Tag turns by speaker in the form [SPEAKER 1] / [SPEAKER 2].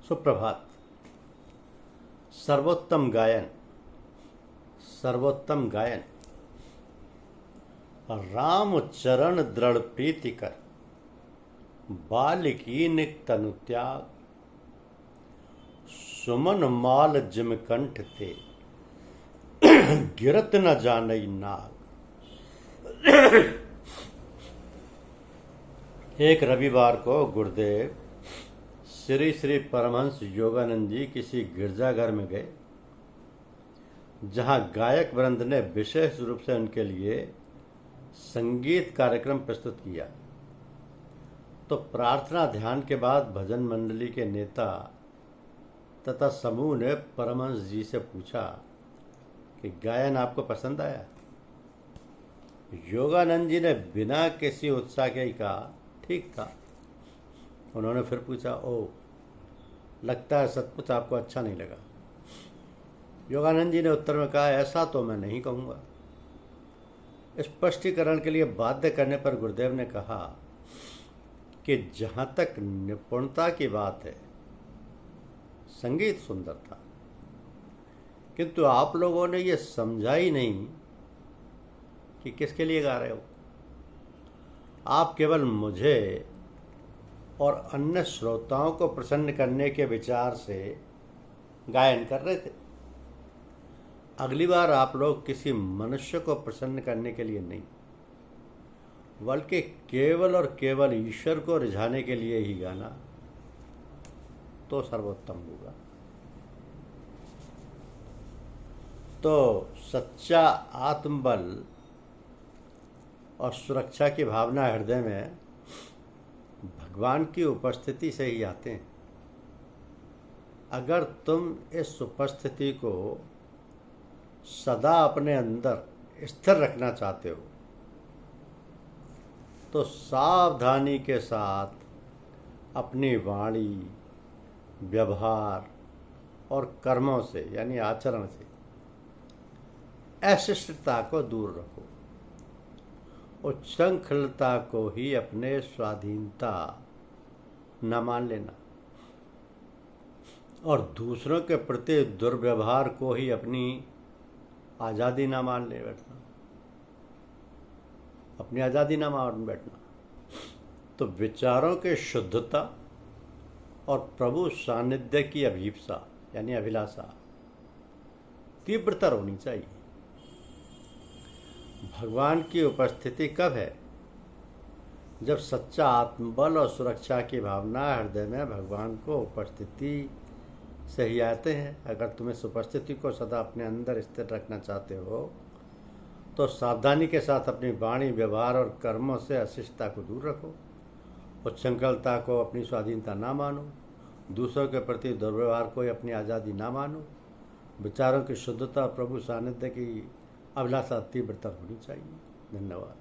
[SPEAKER 1] सुप्रभात। सर्वोत्तम गायन, सर्वोत्तम गायन। राम चरण दृढ़ प्रीति कर, बालिकीन तनु त्याग। सुमन माल जिम कंठ ते, गिरत न जानई नाग। एक रविवार को गुरुदेव श्री श्री परमहंस योगानंद जी किसी गिरजाघर में गए, जहां गायक वृंद ने विशेष रूप से उनके लिए संगीत कार्यक्रम प्रस्तुत किया। तो प्रार्थना ध्यान के बाद भजन मंडली के नेता तथा समूह ने परमहंस जी से पूछा कि गायन आपको पसंद आया? योगानंद जी ने बिना किसी उत्साह के ही कहा, ठीक था। उन्होंने फिर पूछा, ओ, लगता है सचमुच आपको अच्छा नहीं लगा। योगानंद जी ने उत्तर में कहा, ऐसा तो मैं नहीं कहूँगा। स्पष्टीकरण के लिए बाध्य करने पर गुरुदेव ने कहा कि जहाँ तक निपुणता की बात है, संगीत सुंदर था, किंतु आप लोगों ने ये समझा ही नहीं कि किसके लिए गा रहे हो। आप केवल मुझे और अन्य श्रोताओं को प्रसन्न करने के विचार से गायन कर रहे थे। अगली बार आप लोग किसी मनुष्य को प्रसन्न करने के लिए नहीं, बल्कि केवल और केवल ईश्वर को रिझाने के लिए ही गाना तो सर्वोत्तम होगा। तो सच्चा आत्मबल और सुरक्षा की भावना हृदय में भगवान की उपस्थिति से ही आते हैं। अगर तुम इस उपस्थिति को सदा अपने अंदर स्थिर रखना चाहते हो, तो सावधानी के साथ अपनी वाणी, व्यवहार और कर्मों से यानी आचरण से अशिष्टता को दूर रखो। उच्छृंखलता को ही अपने स्वाधीनता न मान लेना और दूसरों के प्रति दुर्व्यवहार को ही अपनी आज़ादी न मान ले बैठना, अपनी आज़ादी न मान बैठना। तो विचारों के शुद्धता और प्रभु सानिध्य की अभीप्सा यानी अभिलाषा तीव्रतर होनी चाहिए। भगवान की उपस्थिति कब है? जब सच्चा आत्मबल और सुरक्षा की भावना हृदय में भगवान को उपस्थिति से ही आते हैं। अगर तुम इस उपस्थिति को सदा अपने अंदर स्थिर रखना चाहते हो, तो सावधानी के साथ अपनी वाणी, व्यवहार और कर्मों से अशिष्टता को दूर रखो। उच्छृंखलता को अपनी स्वाधीनता ना मानो, दूसरों के प्रति दुर्व्यवहार को अपनी आज़ादी ना मानो। विचारों की शुद्धता, प्रभु सानिध्य की अभिलाषा तीव्रतर होनी चाहिए। धन्यवाद।